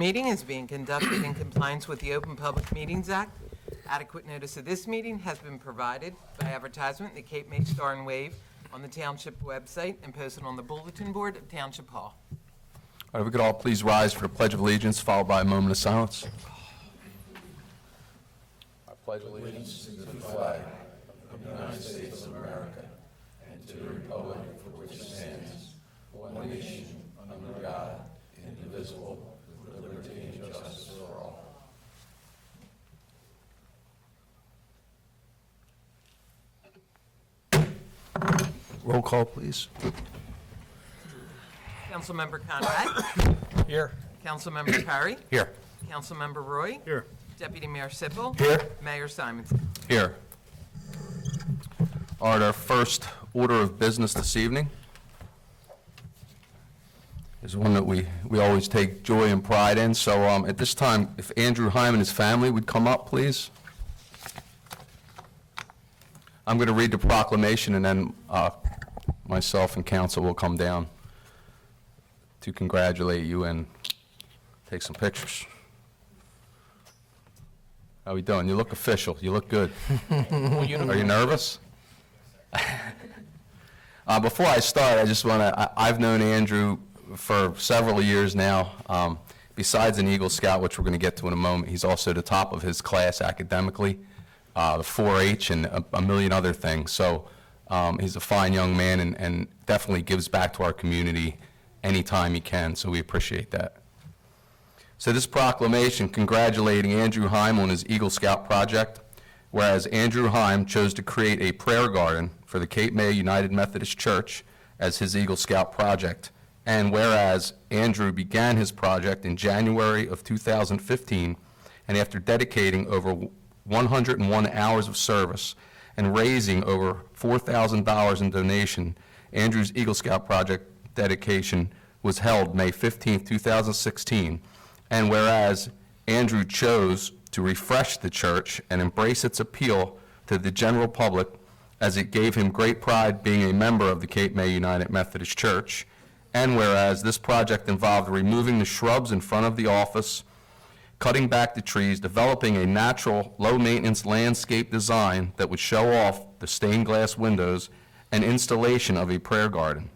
Meeting is being conducted in compliance with the Open Public Meetings Act. Adequate notice of this meeting has been provided by advertisement in the Cape May Star and Wave on the Township website and posted on the bulletin board of Township Hall. All right, we could all please rise for the Pledge of Allegiance, followed by a moment of silence. I pledge allegiance to the flag of the United States of America and to the republic for which it stands, one nation, under God, indivisible, with liberty and justice for all. Roll call, please. Councilmember Conrad. Here. Councilmember Perry. Here. Councilmember Roy. Here. Deputy Mayor Sippel. Here. Mayor Simonson. Here. All right, our first order of business this evening is one that we always take joy and pride in. So at this time, if Andrew Heim and his family would come up, please. I'm going to read the proclamation, and then myself and council will come down to congratulate you and take some pictures. How we doing? You look official. You look good. Are you nervous? Before I start, I just want to, I've known Andrew for several years now. Besides an Eagle Scout, which we're going to get to in a moment, he's also the top of his class academically, the 4-H, and a million other things. So he's a fine young man and definitely gives back to our community anytime he can, so we appreciate that. So this proclamation congratulating Andrew Heim on his Eagle Scout project, whereas Andrew Heim chose to create a prayer garden for the Cape May United Methodist Church as his Eagle Scout project, and whereas Andrew began his project in January of 2015, and after dedicating over 101 hours of service and raising over $4,000 in donation, Andrew's Eagle Scout project dedication was held May 15, 2016, and whereas Andrew chose to refresh the church and embrace its appeal to the general public, as it gave him great pride being a member of the Cape May United Methodist Church, and whereas this project involved removing the shrubs in front of the office, cutting back the trees, developing a natural, low-maintenance landscape design that would show off the stained glass windows, and installation of a prayer garden.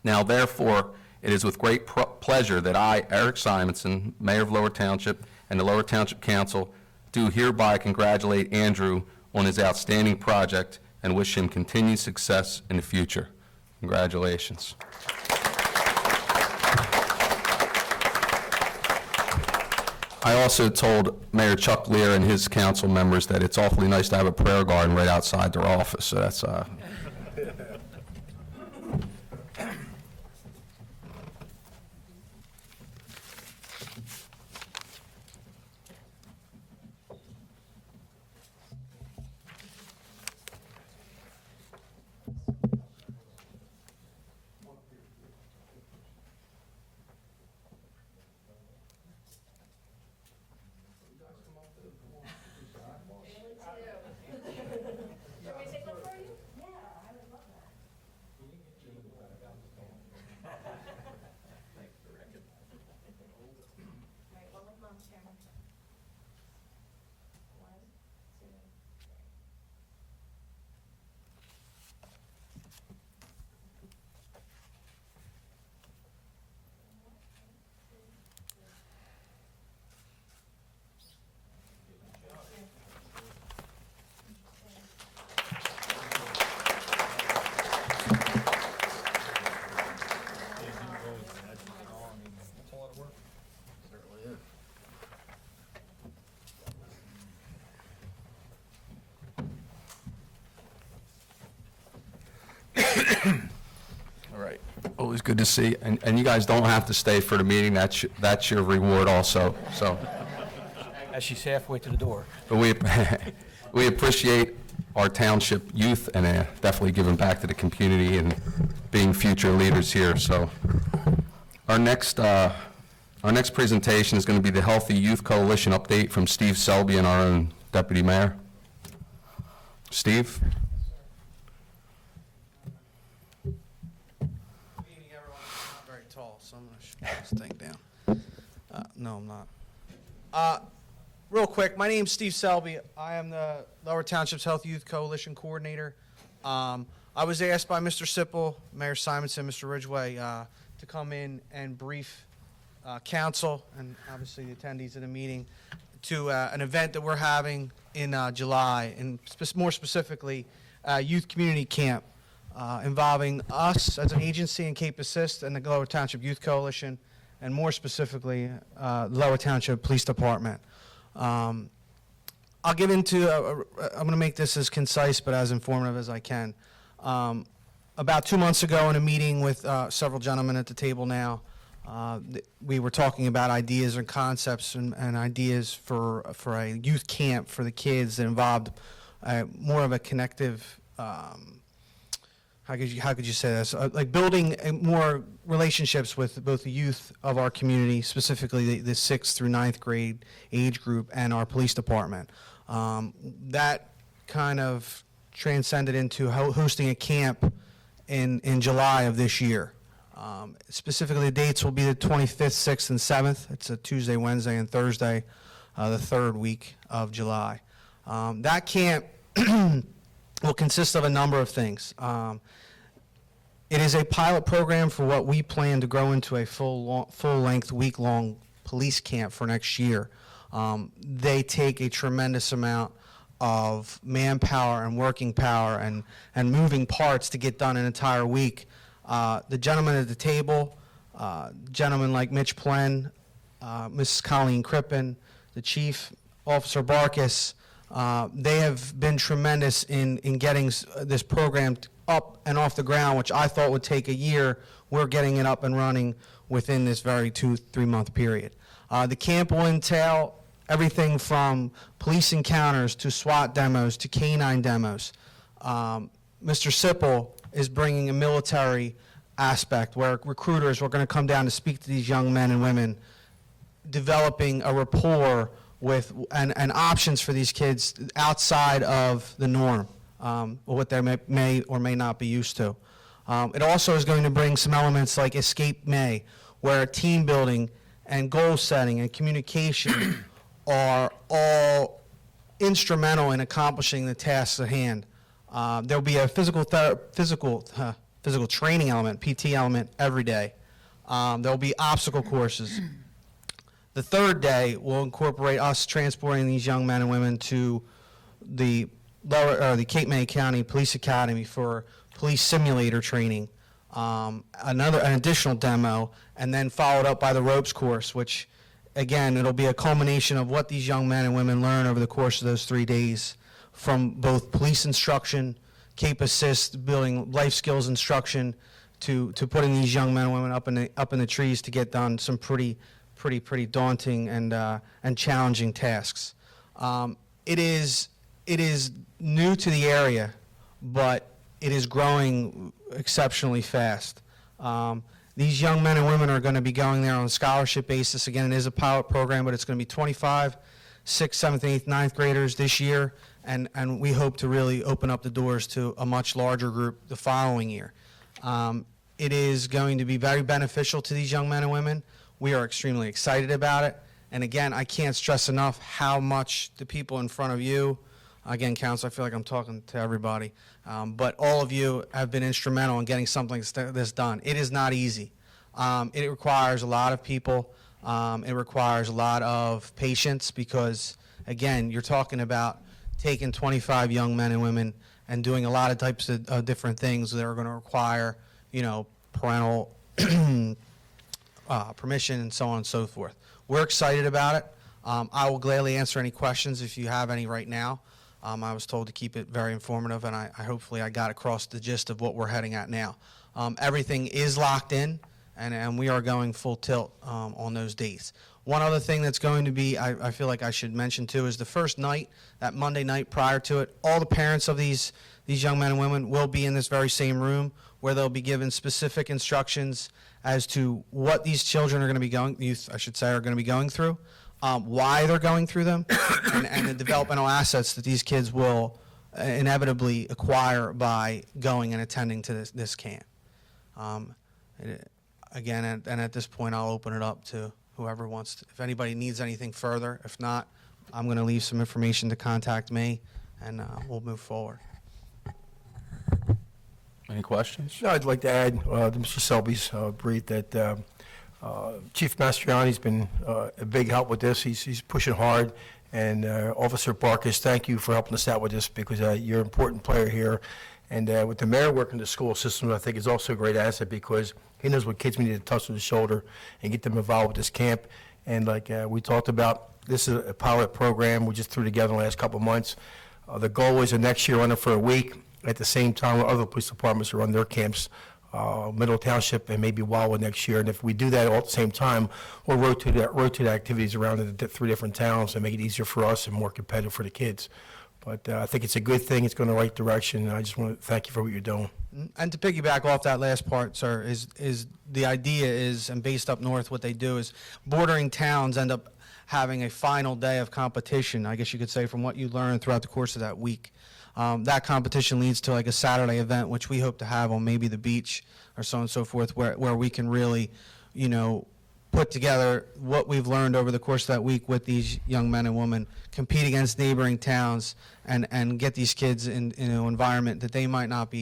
Now, therefore, it is with great pleasure that I, Eric Simonson, Mayor of Lower Township, and the Lower Township Council, do hereby congratulate Andrew on his outstanding project and wish him continued success in the future. Congratulations. I also told Mayor Chuck Lear and his council members that it's awfully nice to have a prayer garden right outside their office, so that's all right. Always good to see, and you guys don't have to stay for the meeting. That's your reward also. So, As she's halfway to the door. but we appreciate our township youth and definitely giving back to the community and being future leaders here. So, our next presentation is going to be the Healthy Youth Coalition update from Steve Selby and our own Deputy Mayor. Steve? Good evening, everyone. I'm not very tall, so I'm going to shut this thing down. No, I'm not. Real quick, my name's Steve Selby. I am the Lower Township's Health Youth Coalition Coordinator. I was asked by Mr. Sipple, Mayor Simonson, Mr. Ridgway, to come in and brief council and obviously the attendees of the meeting to an event that we're having in July, and more specifically, Youth Community Camp, involving us as an agency in Cape Assist and the Lower Township Youth Coalition, and more specifically, Lower Township Police Department. I'll get into, I'm going to make this as concise but as informative as I can. About 2 months ago in a meeting with several gentlemen at the table now, we were talking about ideas and concepts and ideas for a youth camp for the kids that involved more of a connective, how could you say this? Like building more relationships with both the youth of our community, specifically the 6th through 9th grade age group, and our police department. That kind of transcended into hosting a camp in July of this year. Specifically, the dates will be the 25th, 6th, and 7th. It's a Tuesday, Wednesday, and Thursday, the 3rd week of July. That camp will consist of a number of things. It is a pilot program for what we plan to grow into a full-length, week-long police camp for next year. They take a tremendous amount of manpower and working power and moving parts to get done an entire week. The gentlemen at the table, gentlemen like Mitch Plen, Mrs. Colleen Crippen, the Chief, Officer Barkus, they have been tremendous in getting this program up and off the ground, which I thought would take a year. We're getting it up and running within this very 2-3 month period. The camp will entail everything from police encounters to SWAT demos to canine demos. Mr. Sipple is bringing a military aspect where recruiters are going to come down to speak to these young men and women, developing a rapport with and options for these kids outside of the norm, what they may or may not be used to. It also is going to bring some elements like Escape May, where team building and goal setting and communication are all instrumental in accomplishing the tasks at hand. There'll be a physical training element, PT element, every day. There'll be obstacle courses. The third day will incorporate us transporting these young men and women to the Cape May County Police Academy for police simulator training, an additional demo, and then followed up by the ropes course, which, again, it'll be a culmination of what these young men and women learn over the course of those 3 days, from both police instruction, Cape Assist, building life skills instruction, to putting these young men and women up in the trees to get done some pretty daunting and challenging tasks. It is new to the area, but it is growing exceptionally fast. These young men and women are going to be going there on a scholarship basis. Again, it is a pilot program, but it's going to be 25 6th, 7th, 8th, 9th graders this year, and we hope to really open up the doors to a much larger group the following year. It is going to be very beneficial to these young men and women. We are extremely excited about it. And again, I can't stress enough how much the people in front of you, again, Council, I feel like I'm talking to everybody, but all of you have been instrumental in getting something this done. It is not easy. It requires a lot of people. It requires a lot of patience because, again, you're talking about taking 25 young men and women and doing a lot of types of different things that are going to require, parental permission and so on and so forth. We're excited about it. I will gladly answer any questions if you have any right now. I was told to keep it very informative, and hopefully I got across the gist of what we're heading at now. Everything is locked in, and we are going full tilt on those dates. One other thing that's going to be, I feel like I should mention too, is the first night, that Monday night prior to it, all the parents of these young men and women will be in this very same room where they'll be given specific instructions as to what these children are going to be youth, I should say, are going to be going through, why they're going through them, and the developmental assets that these kids will inevitably acquire by going and attending to this camp. Again, and at this point, I'll open it up to whoever wants to, if anybody needs anything further. If not, I'm going to leave some information to contact me, and we'll move forward. Any questions? No, I'd like to add to Mr. Selby's brief that Chief Mastriani's been a big help with this. He's pushing hard. And Officer Barkus, thank you for helping us out with this, because you're an important player here. And with the mayor working the school system, I think is also a great asset, because he knows what kids we need to touch on the shoulder and get them involved with this camp. And like we talked about, this is a pilot program we just threw together in the last couple of months. The goal is the next year run it for a week. At the same time, other police departments run their camps, Middle Township and maybe Wildwood next year. And if we do that all at the same time, we'll rotate activities around the 3 different towns and make it easier for us and more competitive for the kids. But I think it's a good thing. It's going in the right direction. And I just want to thank you for what you're doing. And to piggyback off that last part, sir, is the idea is, and based up north, what they do is bordering towns end up having a final day of competition, I guess you could say, from what you learn throughout the course of that week. That competition leads to like a Saturday event, which we hope to have on maybe the beach or so on and so forth, where we can really, put together what we've learned over the course of that week with these young men and women, compete against neighboring towns, and get these kids in an environment that they might not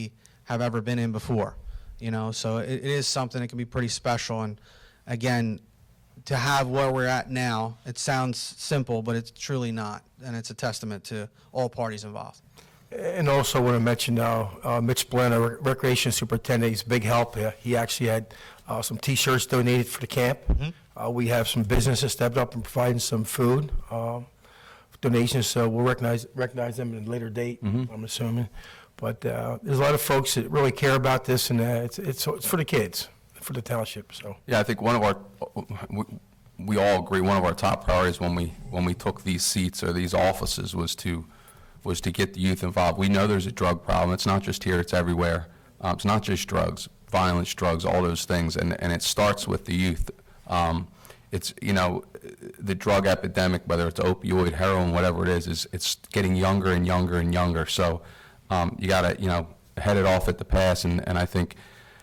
have ever been in before. So it is something that can be pretty special. And again, to have where we're at now, it sounds simple, but it's truly not, and it's a testament to all parties involved. And also want to mention Mitch Blenner, Recreation Superintendent, he's a big help. He actually had some T-shirts donated for the camp. We have some businesses stepped up and providing some food donations, so we'll recognize them at a later date, I'm assuming. But there's a lot of folks that really care about this, and it's for the kids, for the township. So Yeah, I think one of our, we all agree, one of our top priorities when we took these seats or these offices was to get the youth involved. We know there's a drug problem. It's not just here, it's everywhere. It's not just drugs, violence, drugs, all those things, and it starts with the youth. It's, the drug epidemic, whether it's opioid, heroin, whatever it is it's getting younger and younger and younger. So you got to, head it off at the pass, and I think,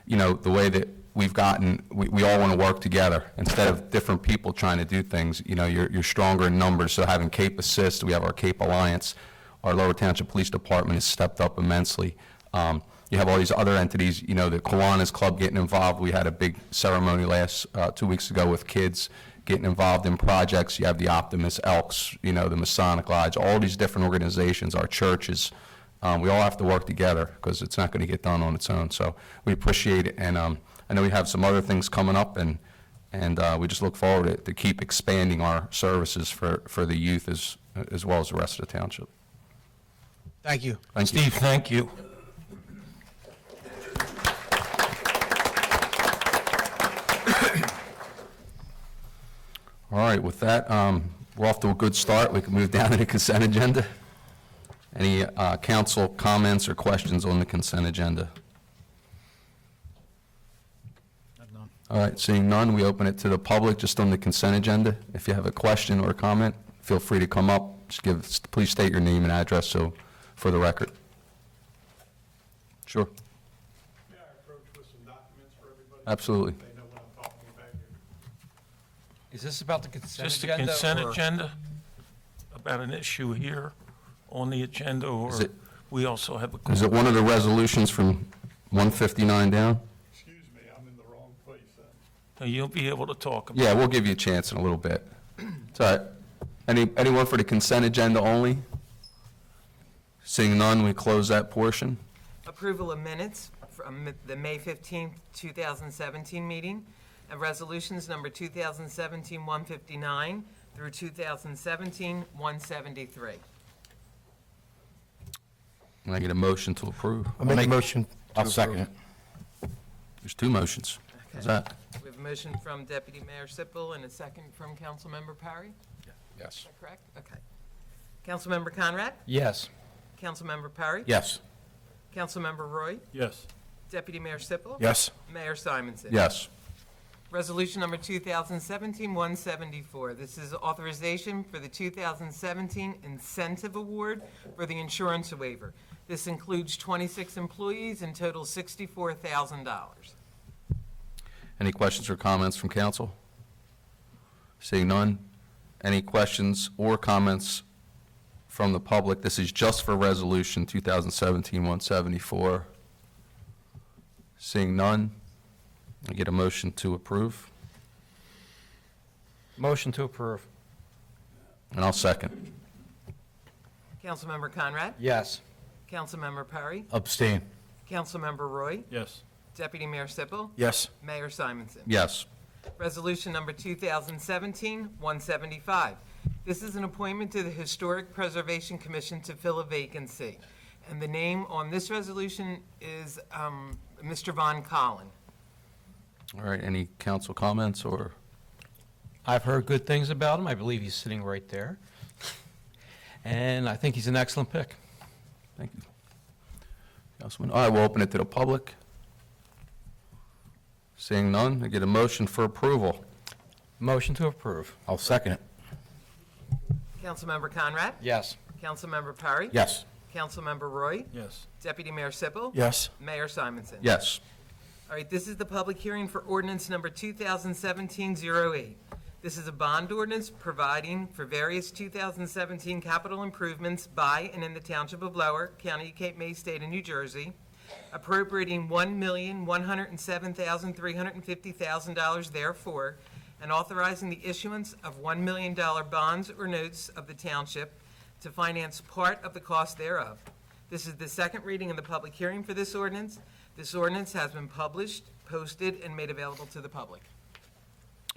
the way that we've gotten, we all want to work together instead of different people trying to do things. You're stronger in numbers, so having CAPE Assist, we have our CAPE Alliance. Our Lower Township Police Department has stepped up immensely. You have all these other entities, the Kiwanis Club getting involved. We had a big ceremony last 2 weeks ago with kids getting involved in projects. You have the Optimist Elks, the Masonic Lodge, all these different organizations, our churches. We all have to work together because it's not going to get done on its own. So we appreciate it, and I know we have some other things coming up, and we just look forward to keep expanding our services for the youth as well as the rest of the township. Thank you. Thank you. Steve, thank you. All right, with that, we're off to a good start. We can move down to the consent agenda. Any council comments or questions on the consent agenda? All right, seeing none, we open it to the public just on the consent agenda. If you have a question or a comment, feel free to come up. Just please state your name and address for the record. Sure. May I approach with some documents for everybody? Absolutely. They know what I'm talking about here. Is this about the consent Just a agenda? consent or- agenda about an issue here on the agenda, or Is it- we also have a... Is it one of the resolutions from 159 down? Excuse me, I'm in the wrong place then. Now, you'll be able to talk about Yeah, we'll give you a chance in a little bit. It's all right. Anyone for the consent agenda only? Seeing none, we close that portion. Approval of minutes from the May 15th, 2017 meeting, and resolutions number 2017-159 through 2017-173. Can I get a motion to approve? I'll make a motion. I'll second it. There's two motions. Is that? We have a motion from Deputy Mayor Sippel and a second from Councilmember Parry. Yes. Is that correct? Okay. Councilmember Conrad? Yes. Councilmember Parry? Yes. Councilmember Roy? Yes. Deputy Mayor Sippel? Yes. Mayor Simonson? Yes. Resolution number 2017-174. This is authorization for the 2017 Incentive Award for the insurance waiver. This includes 26 employees and totals $64,000. Any questions or comments from council? Seeing none, any questions or comments from the public? This is just for Resolution 2017-174. Seeing none, I get a motion to approve, Motion to approve. and I'll second. Councilmember Conrad? Yes. Councilmember Perry? Abstain. Councilmember Roy? Yes. Deputy Mayor Sippel? Yes. Mayor Simonson? Yes. Resolution number 2017-175. This is an appointment to the Historic Preservation Commission to fill a vacancy. And the name on this resolution is Mr. Von Collin. All right, any council comments or? I've heard good things about him. I believe he's sitting right there. And I think he's an excellent pick. Thank you. Councilman, all right, we'll open it to the public. Seeing none, I get a motion for approval. Motion to approve. I'll second it. Councilmember Conrad? Yes. Councilmember Perry? Yes. Councilmember Roy? Yes. Deputy Mayor Sippel? Yes. Mayor Simonson? Yes. All right, this is the public hearing for ordinance number 2017-08. This is a bond ordinance providing for various 2017 capital improvements by and in the Township of Lower, County of Cape May, State of New Jersey, appropriating $1,107,350,000 therefore, and authorizing the issuance of $1 million bonds or notes of the township to finance part of the cost thereof. This is the second reading of the public hearing for this ordinance. This ordinance has been published, posted, and made available to the public.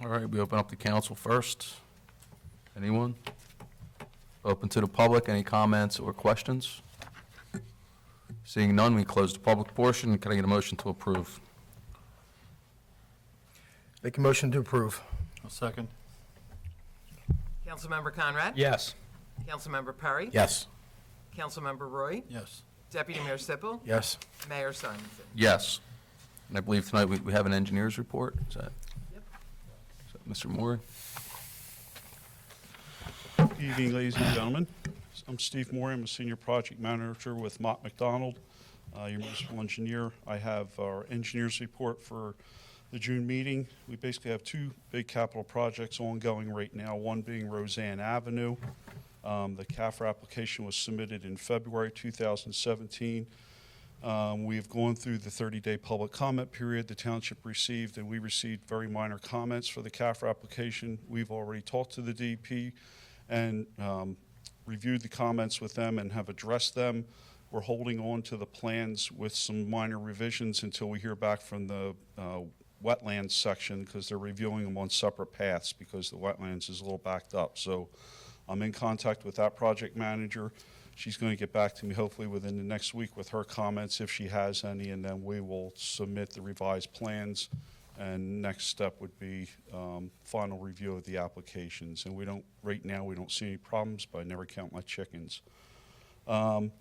All right, we open up the council first. Anyone? Open to the public, any comments or questions? Seeing none, we close the public portion. Can I get a motion to approve? Make a motion to approve. A second. Councilmember Conrad? Yes. Councilmember Perry? Yes. Councilmember Roy? Yes. Deputy Mayor Sippel? Yes. Mayor Simonson? Yes. And I believe tonight we have an engineer's report. Is that? Yep. Is that Mr. Moore? Good evening, ladies and gentlemen. I'm Steve Moore. I'm a senior project manager with Mott McDonald, your municipal engineer. I have our engineer's report for the June meeting. We basically have two big capital projects ongoing right now, one being Roseanne Avenue. The CAFR application was submitted in February 2017. We have gone through the 30-day public comment period the township received, and we received very minor comments for the CAFR application. We've already talked to the DEP and reviewed the comments with them and have addressed them. We're holding on to the plans with some minor revisions until we hear back from the wetlands section, because they're reviewing them on separate paths because the wetlands is a little backed up. So I'm in contact with that project manager. She's going to get back to me hopefully within the next week with her comments if she has any, and then we will submit the revised plans. And next step would be final review of the applications. And right now we don't see any problems, but I never count my chickens. Water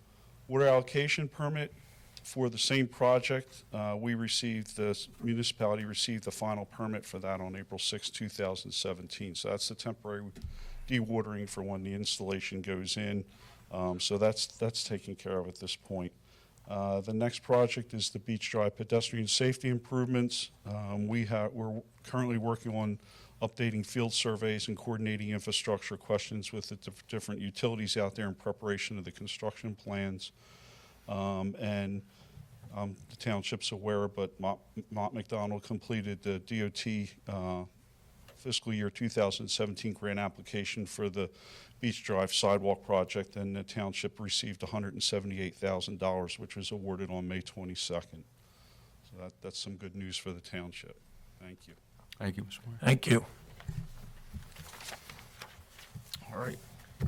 allocation permit for the same project. The municipality received the final permit for that on April 6, 2017. So that's the temporary dewatering for when the installation goes in. So that's taken care of at this point. The next project is the Beach Drive pedestrian safety improvements. We're currently working on updating field surveys and coordinating infrastructure questions with the different utilities out there in preparation of the construction plans. The township's aware, but Mott McDonald completed the DOT fiscal year 2017 grant application for the Beach Drive sidewalk project, and the township received $178,000, which was awarded on May 22nd. So that's some good news for the township. Thank you. Thank you, Mr. Moore. Thank you. All right.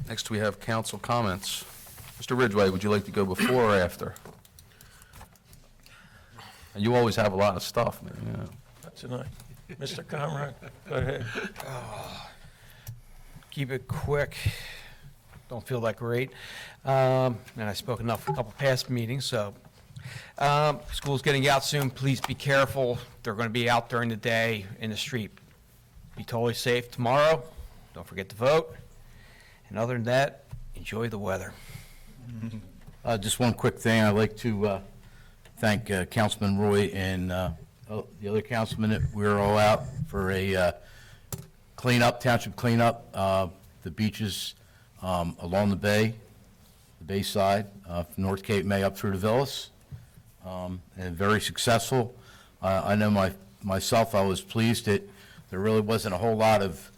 Next, we have council comments. Mr. Ridgway, would you like to go before or after? And you always have a lot of stuff, man. You know. Not tonight. Mr. Conrad, go ahead. Keep it quick. Don't feel that great. And I spoke enough a couple past meetings, so. School's getting out soon. Please be careful. They're going to be out during the day in the street. Be totally safe tomorrow. Don't forget to vote. And other than that, enjoy the weather. Just one quick thing. I'd like to thank Councilman Roy and the other councilman that we were all out for a cleanup, township cleanup, the beaches along the bay, the bay side, from North Cape May up through the Villas, and very successful. I know myself, I was pleased that there really wasn't a whole lot of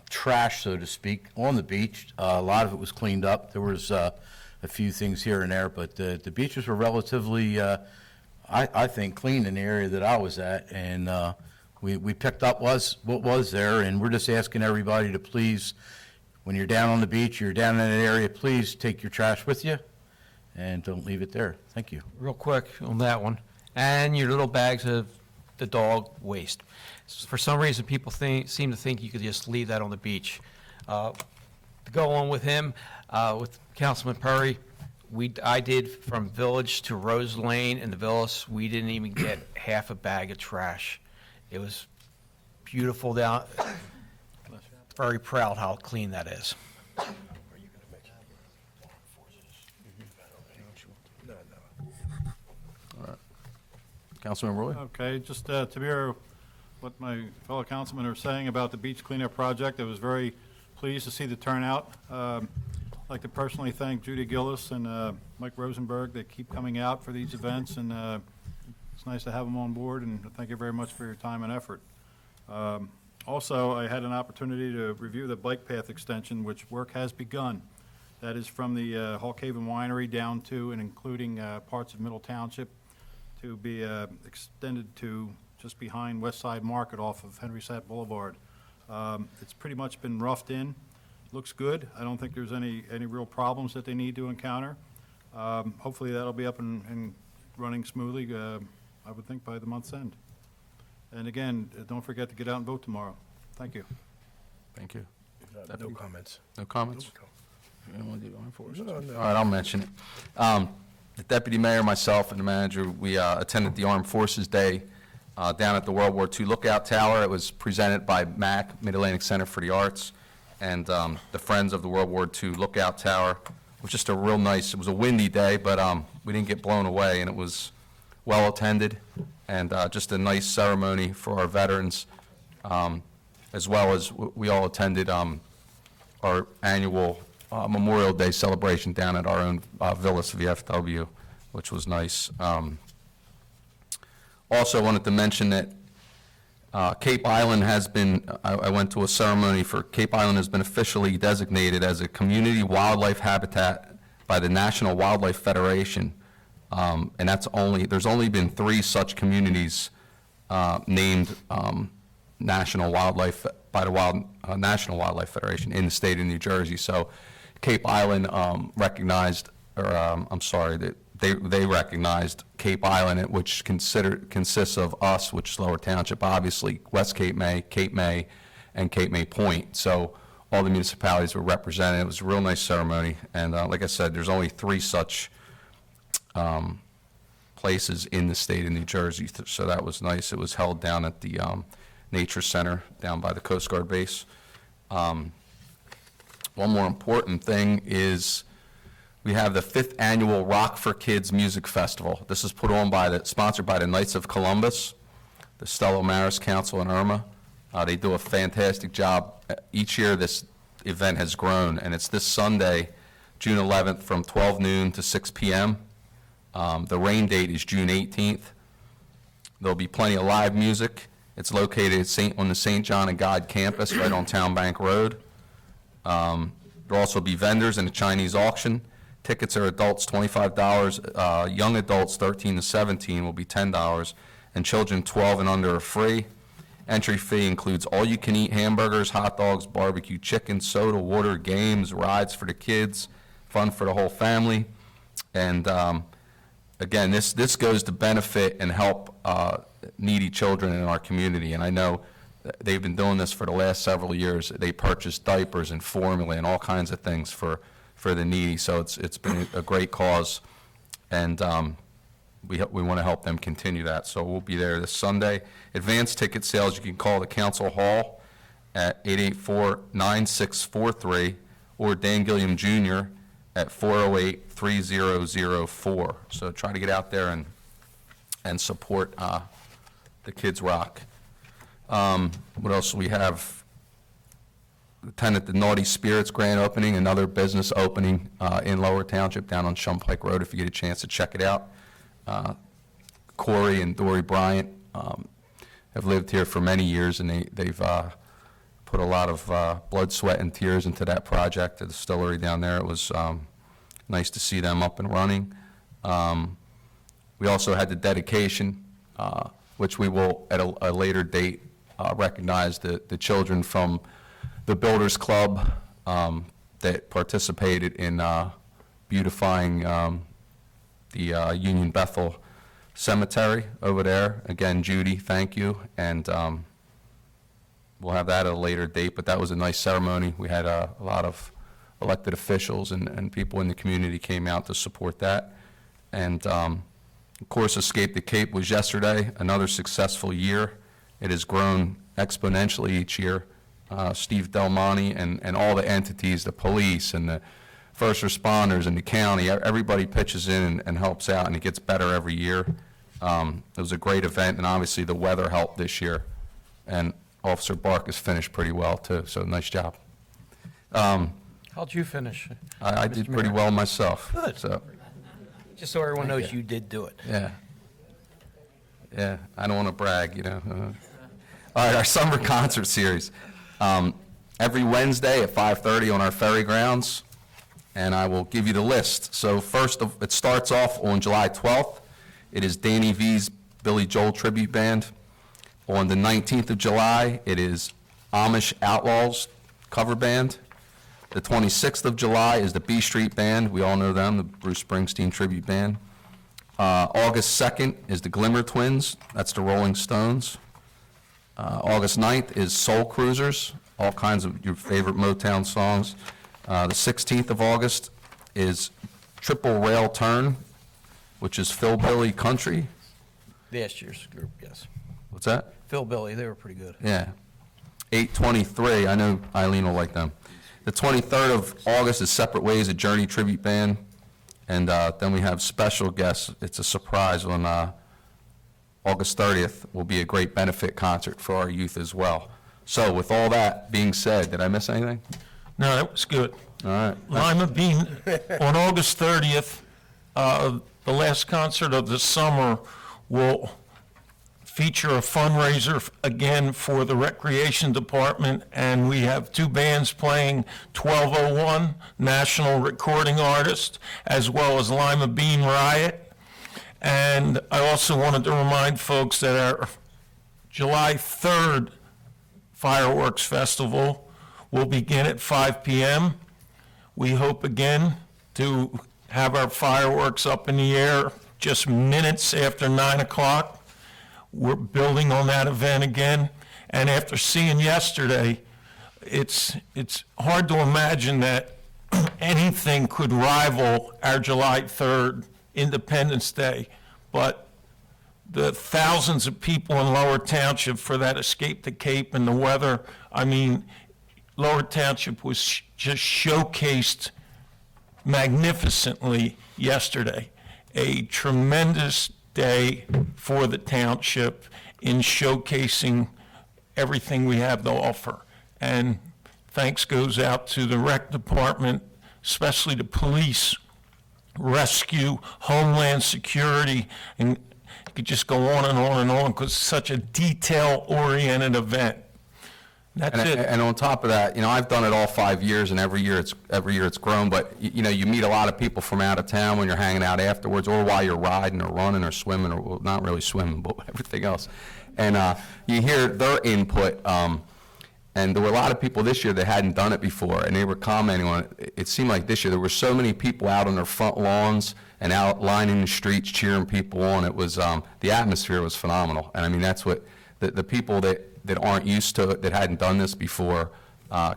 trash, so to speak, on the beach. A lot of it was cleaned up. There was a few things here and there, but the beaches were relatively, I think, clean in the area that I was at, and we picked up what was there, and we're just asking everybody to please, when you're down on the beach, you're down in an area, please take your trash with you, and don't leave it there. Thank you. Real quick on that one, and your little bags of the dog waste. For some reason, people seem to think you could just leave that on the beach. To go on with him, with Councilman Perry, I did from Village to Rose Lane in the Villas, we didn't even get half a bag of trash. It was beautiful down, very proud how clean that is. Councilman Roy? Okay, just to hear what my fellow councilmen are saying about the beach cleanup project, I was very pleased to see the turnout. I'd like to personally thank Judy Gillis and Mike Rosenberg. They keep coming out for these events, and it's nice to have them on board, and thank you very much for your time and effort. Also, I had an opportunity to review the bike path extension, which work has begun. That is from the Hawk Haven Winery down to and including parts of Middle Township, to be extended to just behind West Side Market off of Henry Satt Boulevard. It's pretty much been roughed in. Looks good. I don't think there's any real problems that they need to encounter. Hopefully that'll be up and running smoothly, I would think, by the month's end. And again, don't forget to get out and vote tomorrow. Thank you. Thank you. No comments. No comments? You don't want to do armed forces? No, no. All right, I'll mention it. The deputy mayor, myself, and the manager, we attended the Armed Forces Day down at the World War II Lookout Tower. It was presented by MAC, Mid-Atlantic Center for the Arts, and the Friends of the World War II Lookout Tower. It was just a real nice, it was a windy day, but we didn't get blown away, and it was well-attended, and just a nice ceremony for our veterans, as well as we all attended our annual Memorial Day celebration down at our own Villas VFW, which was nice. Also wanted to mention that Cape Island has been, I went to a ceremony for Cape Island has been officially designated as a community wildlife habitat by the National Wildlife Federation. And that's there's only been 3 such communities named National Wildlife by the National Wildlife Federation in the state of New Jersey. So Cape Island recognized, or I'm sorry, that they recognized Cape Island, which consists of us, which is Lower Township, obviously, West Cape May, and Cape May Point. So all the municipalities were represented. It was a real nice ceremony. And like I said, there's only 3 such places in the state of New Jersey. So that was nice. It was held down at the Nature Center down by the Coast Guard base. One more important thing is we have the 5th annual Rock for Kids Music Festival. This is sponsored by the Knights of Columbus, the Stella Maris Council, and Irma. They do a fantastic job. Each year this event has grown, and it's this Sunday, June 11th, from 12 noon to 6 p.m. The rain date is June 18th. There'll be plenty of live music. It's located on the St. John and God campus, right on Town Bank Road. There'll also be vendors and a Chinese auction. Tickets are adults $25, young adults 13 to 17 will be $10, and children 12 and under are free. Entry fee includes all-you-can-eat hamburgers, hot dogs, barbecue chicken, soda, water, games, rides for the kids, fun for the whole family. And again, this goes to benefit and help needy children in our community. And I know they've been doing this for the last several years. They purchase diapers and formula and all kinds of things for the needy. So it's been a great cause, and we want to help them continue that. So we'll be there this Sunday. Advanced ticket sales, you can call the council hall at 884-9643 or Dan Gilliam Jr. at 408-3004. So try to get out there and support the Kids Rock. What else do we have? attended the Naughty Spirits grand opening, another business opening in Lower Township down on Shumpike Road, if you get a chance to check it out. Corey and Dory Bryant have lived here for many years, and they've put a lot of blood, sweat, and tears into that project, the distillery down there. It was nice to see them up and running. We also had the dedication, which we will, at a later date, recognize the children from the Builders Club that participated in beautifying the Union Bethel Cemetery over there. Again, Judy, thank you, and we'll have that at a later date, but that was a nice ceremony. We had a lot of elected officials and people in the community came out to support that. And of course, Escape the Cape was yesterday, another successful year. It has grown exponentially each year. Steve Del Monte and all the entities, the police and the first responders and the county, everybody pitches in and helps out, and it gets better every year. It was a great event, and obviously the weather helped this year. And Officer Barkus finished pretty well, too, so nice job. How'd you finish? I did Mr. pretty Mayor? well myself. Good. So, Just so everyone Thank knows you. you did do it. yeah. Yeah, I don't want to brag, you know. All right, our summer concert series. Every Wednesday at 5:30 on our ferry grounds, and I will give you the list. So first, it starts off on July 12th. It is Danny V's Billy Joel Tribute Band. On the 19th of July, it is Amish Outlaws Cover Band. The 26th of July is the B Street Band. We all know them, the Bruce Springsteen Tribute Band. August 2nd is the Glimmer Twins. That's the Rolling Stones. August 9th is Soul Cruisers, all kinds of your favorite Motown songs. The 16th of August is Triple Rail Turn, which is Philbilly Country. Last year's group, yes. What's that? Phil Billy, they were pretty good. Yeah. 8/23, I know Eileen will like them. The 23rd of August is Separate Ways, a Journey Tribute Band. And then we have special guests. It's a surprise on August 30th will be a great benefit concert for our youth as well. So with all that being said, did I miss anything? No, that was good. All right. Lima Bean, on August 30th, the last concert of the summer will feature a fundraiser again for the Recreation Department, and we have two bands playing, 1201, National Recording Artist, as well as Lima Bean Riot. And I also wanted to remind folks that our July 3rd Fireworks Festival will begin at 5 p.m. We hope again to have our fireworks up in the air just minutes after 9 o'clock. We're building on that event again. And after seeing yesterday, it's hard to imagine that anything could rival our July 3rd Independence Day. But the thousands of people in Lower Township for that Escape the Cape and the weather, I mean, Lower Township was just showcased magnificently yesterday. A tremendous day for the township in showcasing everything we have to offer. And thanks goes out to the rec department, especially the police, rescue, homeland security, and you could just go on and on and on because it's such a detail-oriented event. That's it. And on top of that, you know, I've done it all 5 years, and every year it's grown. But you know, you meet a lot of people from out of town when you're hanging out afterwards, or while you're riding or running or swimming, or well, not really swimming, but everything else. And you hear their input. And there were a lot of people this year that hadn't done it before, and they were commenting on it. It seemed like this year there were so many people out on their front lawns and out lining the streets, cheering people on. It was the atmosphere was phenomenal, and I mean that's what the people that aren't used to it, that hadn't done this before,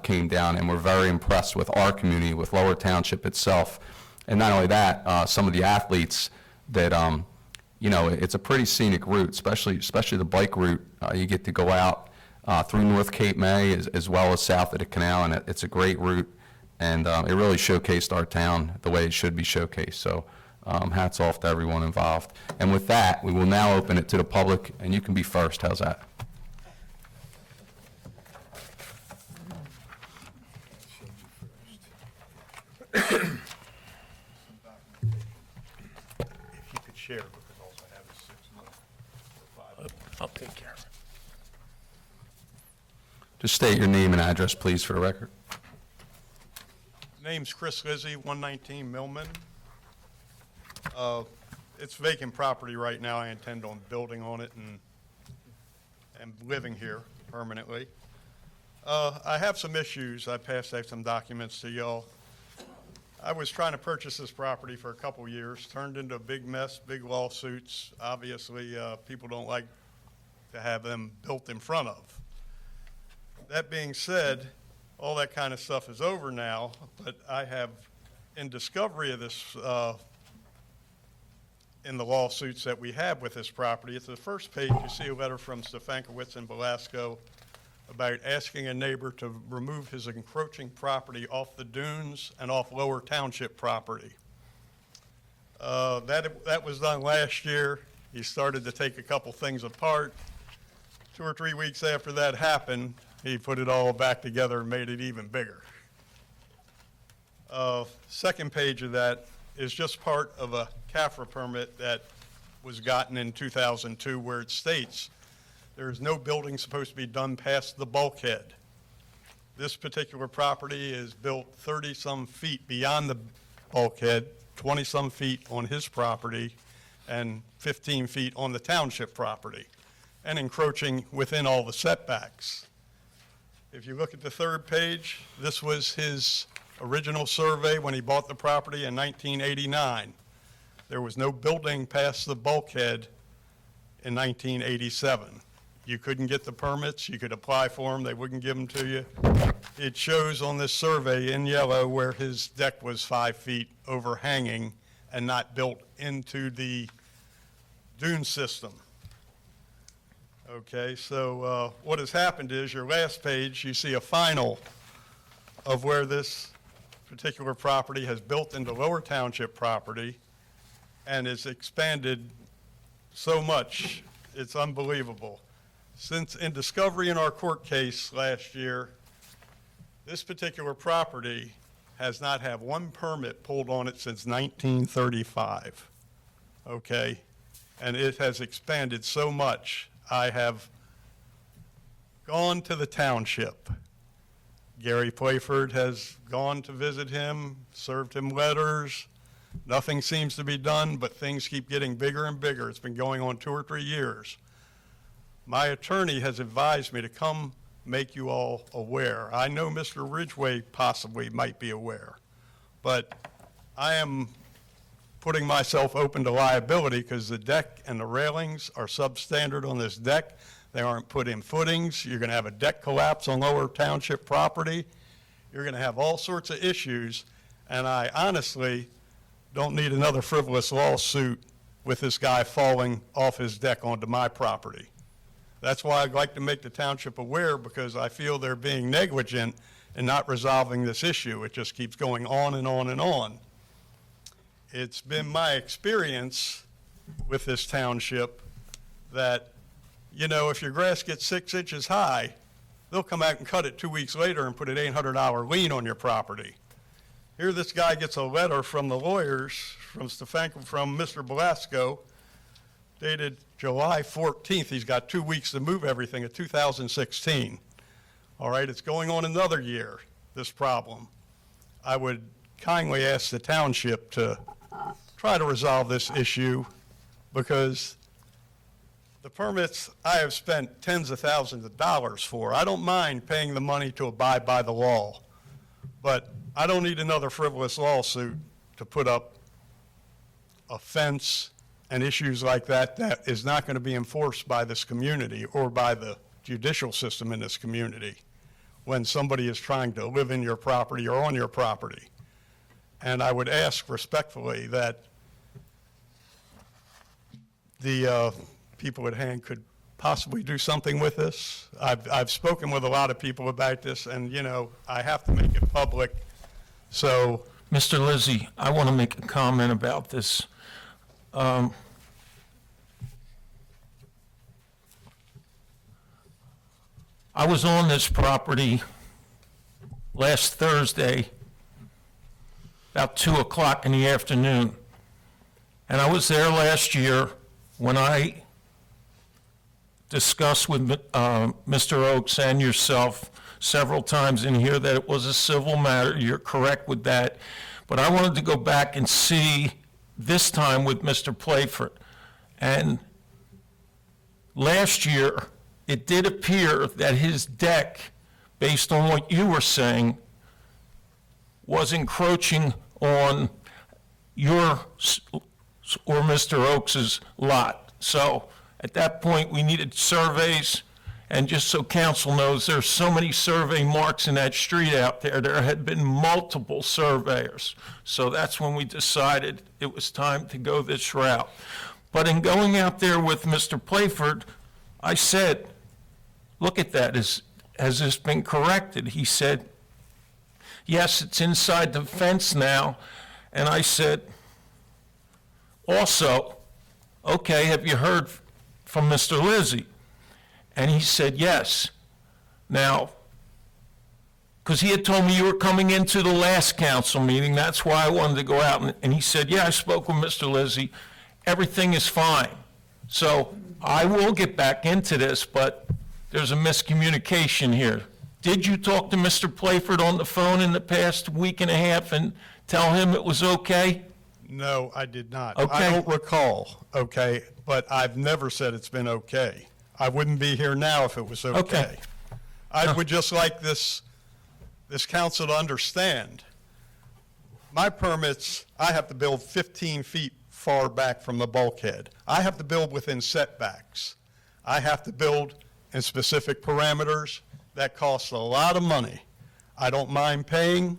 came down and were very impressed with our community, with Lower Township itself. And not only that, some of the athletes that, you know, it's a pretty scenic route, especially the bike route. You get to go out through North Cape May as well as south of the canal, and it's a great route. And it really showcased our town the way it should be showcased. So hats off to everyone involved. And with that, we will now open it to the public, and you can be first. How's that? If you could share, because all I have is 6 months or 5. I'll take care of it. Just state your name and address, please, for the record. Name's Chris Lizzie, 119 Millman. It's vacant property right now. I intend on building on it and living here permanently. I have some issues. I passed out some documents to y'all. I was trying to purchase this property for a couple years, turned into a big mess, big lawsuits. Obviously, people don't like to have them built in front of. That being said, all that kind of stuff is over now, but I have, in discovery of this, in the lawsuits that we have with this property, at the first page, you see a letter from Stefankowitz and Belasco about asking a neighbor to remove his encroaching property off the dunes and off Lower Township property. That was done last year. He started to take a couple things apart. 2 or 3 weeks after that happened, he put it all back together and made it even bigger. Second page of that is just part of a CAFRA permit that was gotten in 2002 where it states there is no building supposed to be done past the bulkhead. This particular property is built 30-some feet beyond the bulkhead, 20-some feet on his property, and 15 feet on the township property, and encroaching within all the setbacks. If you look at the third page, this was his original survey when he bought the property in 1989. There was no building past the bulkhead in 1987. You couldn't get the permits. You could apply for them. They wouldn't give them to you. It shows on this survey in yellow where his deck was 5 feet overhanging and not built into the dune system. Okay, so what has happened is your last page, you see a final of where this particular property has built into Lower Township property and is expanded so much, it's unbelievable. Since in discovery in our court case last year, this particular property has not had one permit pulled on it since 1935, okay? And it has expanded so much. I have gone to the township. Gary Playford has gone to visit him, served him letters. Nothing seems to be done, but things keep getting bigger and bigger. It's been going on 2 or 3 years. My attorney has advised me to come make you all aware. I know Mr. Ridgway possibly might be aware, but I am putting myself open to liability because the deck and the railings are substandard on this deck. They aren't put in footings. You're going to have a deck collapse on Lower Township property. You're going to have all sorts of issues, and I honestly don't need another frivolous lawsuit with this guy falling off his deck onto my property. That's why I'd like to make the township aware, because I feel they're being negligent in not resolving this issue. It just keeps going on and on and on. It's been my experience with this township that, you know, if your grass gets 6 inches high, they'll come out and cut it 2 weeks later and put an $800 lien on your property. Here this guy gets a letter from the lawyers, from Mr. Belasco, dated July 14th. He's got 2 weeks to move everything in 2016. All right, it's going on another year, this problem. I would kindly ask the township to try to resolve this issue, because the permits I have spent tens of thousands of dollars for. I don't mind paying the money to abide by the law, but I don't need another frivolous lawsuit to put up a fence and issues like that that is not going to be enforced by this community or by the judicial system in this community when somebody is trying to live in your property or on your property. And I would ask respectfully that the people at hand could possibly do something with this. I've spoken with a lot of people about this, and, you know, I have to make it public. So, Mr. Lizzie, I want to make a comment about this. I was on this property last Thursday about 2 o'clock in the afternoon. And I was there last year when I discussed with Mr. Oakes and yourself several times in here that it was a civil matter. You're correct with that. But I wanted to go back and see this time with Mr. Playford. And last year, it did appear that his deck, based on what you were saying, was encroaching on your or Mr. Oakes's lot. So at that point, we needed surveys, and just so council knows, there's so many survey marks in that street out there. There had been multiple surveyors. So that's when we decided it was time to go this route. But in going out there with Mr. Playford, I said, look at that, has this been corrected? He said, yes, it's inside the fence now. And I said, also, okay, have you heard from Mr. Lizzie? And he said, yes. Now, because he had told me you were coming into the last council meeting, that's why I wanted to go out. And he said, yeah, I spoke with Mr. Lizzie. Everything is fine. So I will get back into this, but there's a miscommunication here. Did you talk to Mr. Playford on the phone in the past week and a half and tell him it was okay? No, I did not. Okay. I don't recall, okay, but I've never said it's been okay. I wouldn't be here now if it was okay. Okay. I would just like this council to understand, my permits, I have to build 15 feet far back from the bulkhead. I have to build within setbacks. I have to build in specific parameters. That costs a lot of money. I don't mind paying,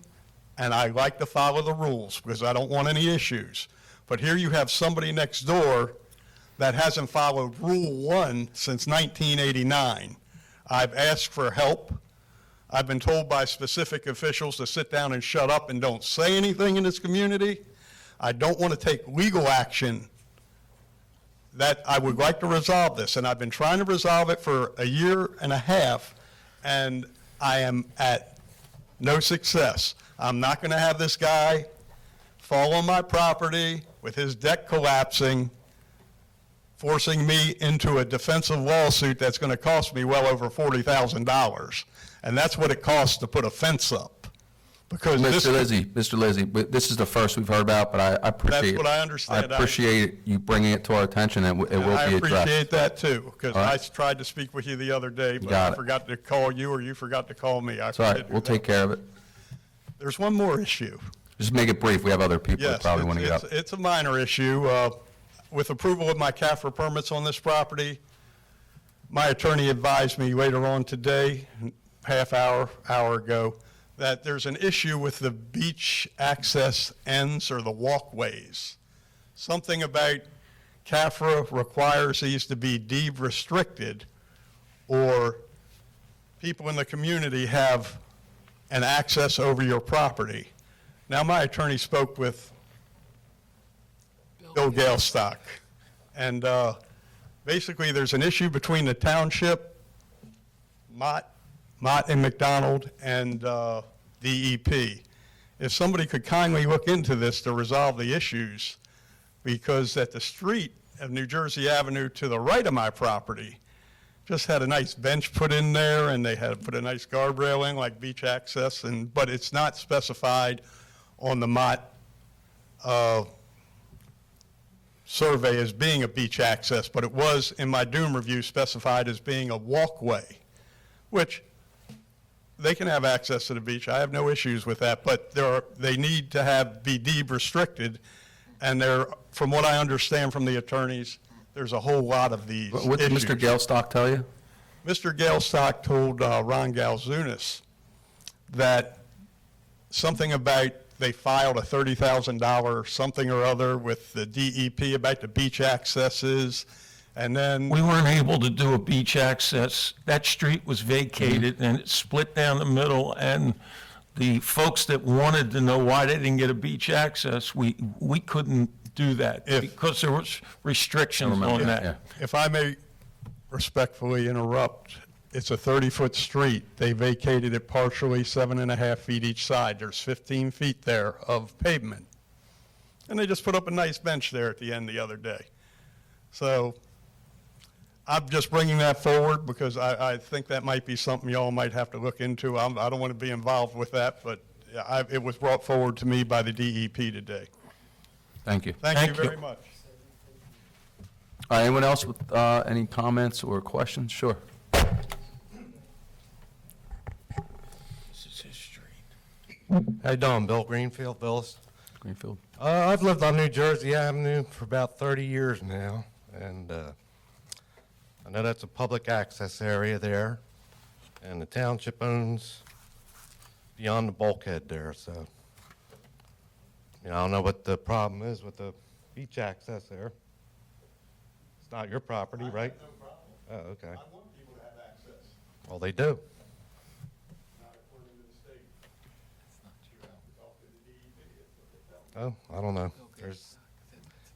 and I like to follow the rules because I don't want any issues. But here you have somebody next door that hasn't followed Rule 1 since 1989. I've asked for help. I've been told by specific officials to sit down and shut up and don't say anything in this community. I don't want to take legal action. That I would like to resolve this, and I've been trying to resolve it for a year and a half, and I am at no success. I'm not going to have this guy fall on my property with his deck collapsing, forcing me into a defensive lawsuit that's going to cost me well over $40,000. And that's what it costs to put a fence up. Because Mr. Lizzie, but this is the first we've heard about, but I appreciate. That's what I understand. I appreciate you bringing it to our attention, and it will I be addressed. appreciate that too, because All right. I tried to speak with you the other day, but Got I it. forgot to call you or you forgot to call me. It's all right, we'll take care of it. There's one more issue. Just make it brief, we have other people that Yes, probably want to get up. it's a minor issue. With approval of my CAFRA permits on this property, my attorney advised me later on today, half hour ago, that there's an issue with the beach access ends or the walkways. Something about CAFRA requires these to be deed restricted, or people in the community have an access over your property. Now, my attorney spoke with Bill Galestock, and basically there's an issue between the township, Mott and McDonald, and DEP. If somebody could kindly look into this to resolve the issues, because at the street of New Jersey Avenue to the right of my property, just had a nice bench put in there, and they had put a nice guardrail in like beach access, but it's not specified on the Mott survey as being a beach access, but it was in my Doom review specified as being a walkway, which they can have access to the beach. I have no issues with that, but they need to be deed restricted, and from what I understand from the attorneys, there's a whole lot of these What did Mr. issues. Galestock tell you? Mr. Galestock told Ron Galzunas that something about they filed a $30,000 something or other with the DEP about the beach accesses, and then We weren't able to do a beach access. That street was vacated and it split down the middle, and the folks that wanted to know why they didn't get a beach access, we couldn't do that because there was restrictions on that. if I may respectfully interrupt, it's a 30-foot street. They vacated it partially, 7.5 feet each side. There's 15 feet there of pavement. And they just put up a nice bench there at the end the other day. So I'm just bringing that forward because I think that might be something y'all might have to look into. I don't want to be involved with that, but it was brought forward to me by the DEP today. Thank you. Thank you very much. All right, anyone else with any comments or questions? Sure. How you doing, Bill Greenfield, Billis? Greenfield. I've lived on New Jersey Avenue for about 30 years now, and I know that's a public access area there, and the township owns beyond the bulkhead there, so I don't know what the problem is with the beach access there. It's not your property, right? No problem. Oh, okay. I want people to have access, Well, they do. not according to the state. Talk to the DEP, that's what they tell me. Oh, I don't know. There's,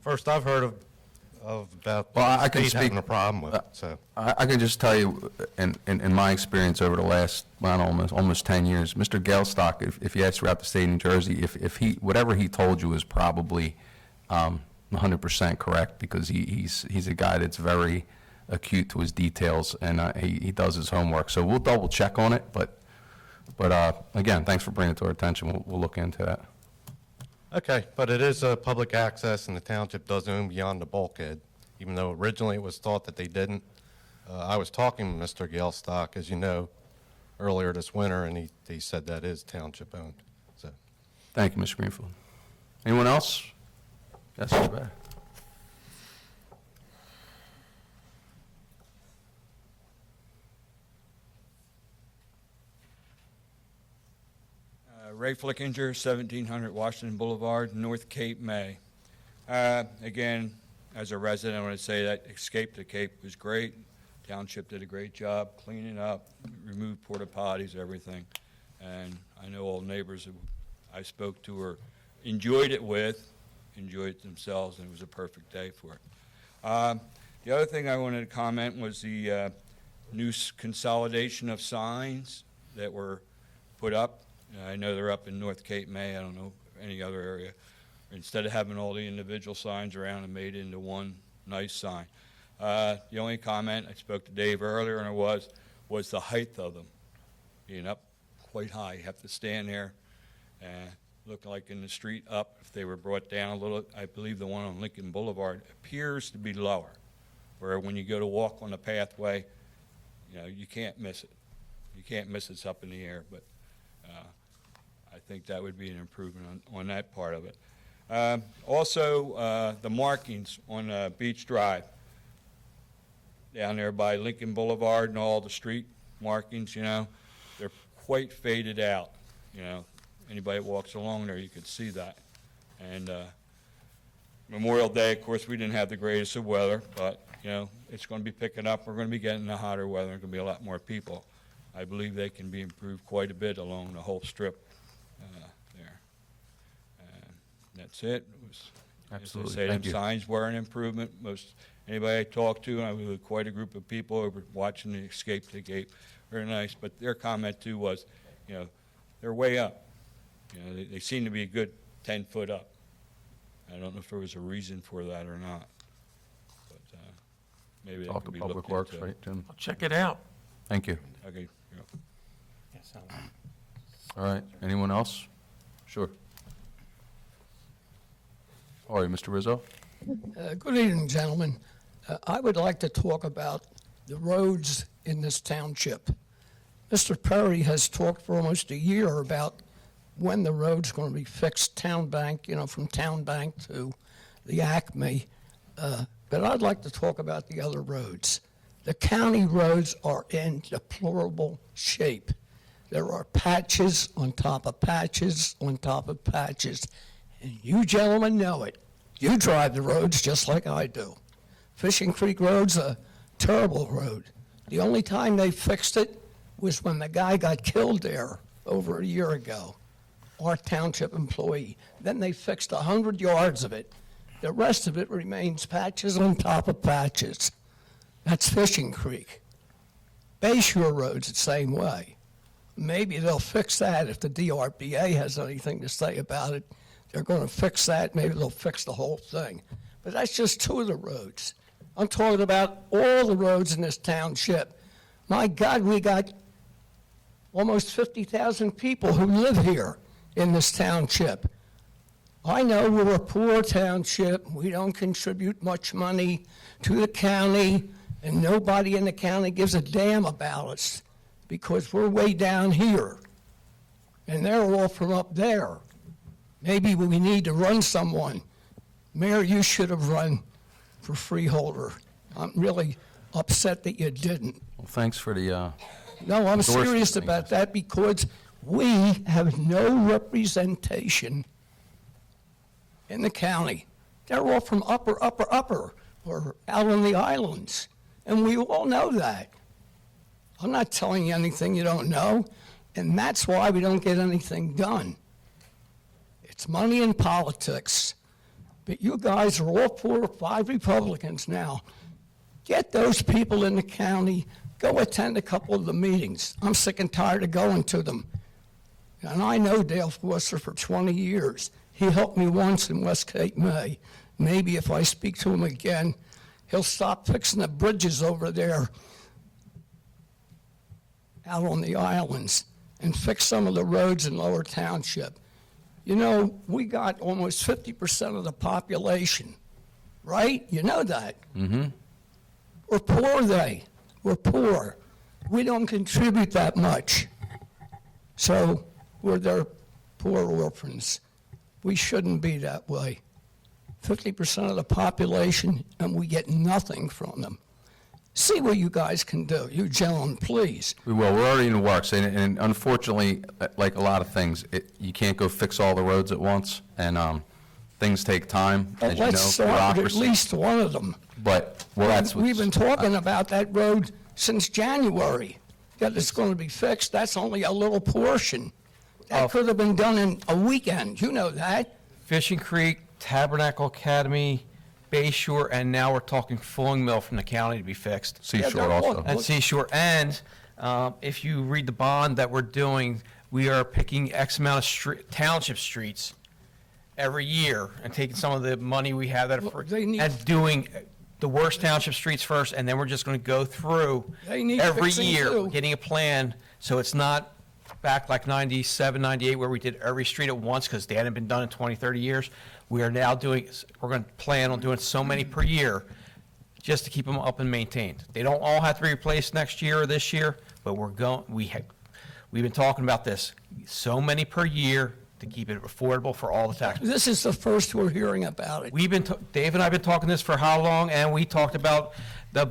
first I've heard of about Well, the I can state having speak- a problem with it, so. I can just tell you, in my experience over the last, well, almost 10 years, Mr. Galestock, if you ask throughout the state of New Jersey, if he, whatever he told you is probably 100% correct, because he's a guy that's very acute to his details, and he does his homework. So we'll double check on it, but again, thanks for bringing it to our attention. We'll look into that. Okay, but it is a public access, and the township does own beyond the bulkhead, even though originally it was thought that they didn't. I was talking to Mr. Galestock, as you know, earlier this winter, and he said that is township owned, so. Thank you, Mr. Greenfield. Anyone else? Yes, Mr. Bear. Ray Flickinger, 1700 Washington Boulevard, North Cape, May. Again, as a resident, I want to say that Escape to Cape was great. Township did a great job cleaning up, removed porta potties, everything. And I know all neighbors who I spoke to or enjoyed it themselves, and it was a perfect day for it. The other thing I wanted to comment was the new consolidation of signs that were put up. I know they're up in North Cape May. I don't know any other area. Instead of having all the individual signs around and made into one nice sign. The only comment, I spoke to Dave earlier, and it was the height of them being up quite high. You have to stand there and look like in the street up. If they were brought down a little, I believe the one on Lincoln Boulevard appears to be lower, where when you go to walk on the pathway, you can't miss it. You can't miss it's up in the air, but I think that would be an improvement on that part of it. Also, the markings on Beach Drive, down there by Lincoln Boulevard and all the street markings, they're quite faded out. Anybody that walks along there, you could see that. And Memorial Day, of course, we didn't have the greatest of weather, but, it's going to be picking up. We're going to be getting the hotter weather. There's going to be a lot more people. I believe they can be improved quite a bit along the whole strip there. That's it. Absolutely. As I say, Thank them you. signs were an improvement. Anybody I talked to, and I was with quite a group of people over watching the Escape to Cape, very nice. But their comment too was, they're way up. They seem to be a good 10 foot up. I don't know if there was a reason for that or not, but maybe that Talk to could be Public looked Works, into. right, Jim? I'll check it out. Thank you. Okay. All right, anyone else? Sure. All right, Mr. Rizzo? Good evening, gentlemen. I would like to talk about the roads in this township. Mr. Perry has talked for almost a year about when the road's going to be fixed, Town Bank, from Town Bank to the Acme. But I'd like to talk about the other roads. The county roads are in deplorable shape. There are patches on top of patches on top of patches, and you gentlemen know it. You drive the roads just like I do. Fishing Creek Road's a terrible road. The only time they fixed it was when the guy got killed there over a year ago, our township employee. Then they fixed 100 yards of it. The rest of it remains patches on top of patches. That's Fishing Creek. Bay Shore Road's the same way. Maybe they'll fix that if the DRBA has anything to say about it. They're going to fix that. Maybe they'll fix the whole thing. But that's just two of the roads. I'm talking about all the roads in this township. My God, we got almost 50,000 people who live here in this township. I know we're a poor township. We don't contribute much money to the county, and nobody in the county gives a damn about us because we're way down here, and they're all from up there. Maybe we need to run someone. Mayor, you should have run for freeholder. I'm really upset that you didn't. Well, thanks for the, No, I'm endorsement, serious I about guess. that because we have no representation in the county. They're all from upper, or out on the islands, and we all know that. I'm not telling you anything you don't know, and that's why we don't get anything done. It's money in politics, but you guys are all 4 or 5 Republicans now. Get those people in the county, go attend a couple of the meetings. I'm sick and tired of going to them. And I know Dale Forster for 20 years. He helped me once in West Cape May. Maybe if I speak to him again, he'll stop fixing the bridges over there out on the islands and fix some of the roads in Lower Township. You know, we got almost 50% of the population, right? You know that. mm-hmm. We're poor, we're poor. We don't contribute that much. So we're their poor orphans. We shouldn't be that way. 50% of the population, and we get nothing from them. See what you guys can do. You gentlemen, please. We will. We're already in the works, and unfortunately, like a lot of things, you can't go fix all the roads at once, and things take time, But as you know, let's start with at bureaucracy. least one of them. But, well, that's We've been what's- talking about that road since January, that it's going to be fixed. That's only a little portion. That could have been done in a weekend. You know that. Fishing Creek, Tabernacle Academy, Bay Shore, and now we're talking Fulling Mill from the county to be fixed. Seashore they're all- also. And Seashore, and if you read the bond that we're doing, we are picking X amount of township streets every year and taking some of the money we have that Well, they need- and doing the worst township streets first, and then we're just going to go through They need every fixing year, too. getting a plan, so it's not back like 97, 98, where we did every street at once because they hadn't been done in 20, 30 years. We are now Mm-hmm. we're going to plan on doing so many per year just to keep them up and maintained. They don't all have to be replaced next year or this year, but we've been talking about this, so many per year to keep it affordable for all the taxpayers. This is the first we're hearing about it. Dave and I have been talking this for how long, and we talked about the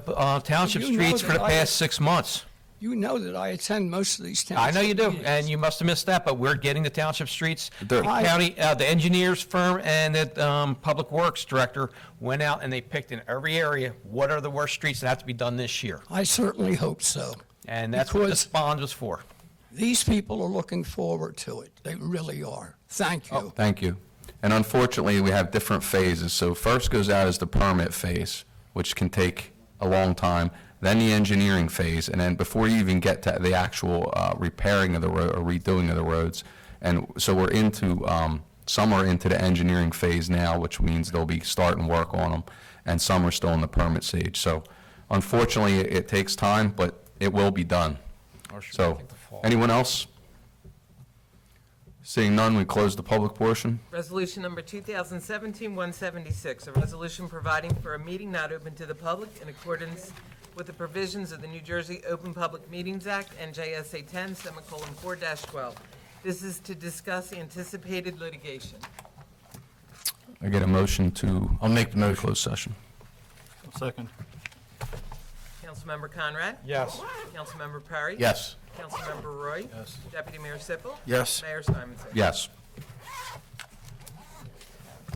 township You know streets for the that I- past 6 months. You know that I attend most of these I township know you do, meetings. and you must have missed that, but we're getting the township streets. The I- county, the engineers firm and the Public Works Director went out and they picked in every area, what are the worst streets that have to be done this year? I certainly hope so. And that's what Because- this bond was for. These people are looking forward to it. They really are. Thank you. Thank you. And unfortunately, we have different phases. So first goes out as the permit phase, which can take a long time, then the engineering phase, and then before you even get to the actual repairing of the road or redoing of the roads. And so we're into, some are into the engineering phase now, which means they'll be starting work on them, and some are still in the permit stage. So unfortunately, it takes time, but it will be done. So, anyone else? Seeing none, we close the public portion. Resolution number 2017-176, a resolution providing for a meeting not open to the public in accordance with the provisions of the New Jersey Open Public Meetings Act, NJSA 10:4-12. This is to discuss anticipated litigation. I get a motion to. I'll make the motion. Closed session. Second. Councilmember Conrad? Yes. Councilmember Perry? Yes. Councilmember Roy? Yes. Deputy Mayor Sippel? Yes. Mayor Simonson? Yes.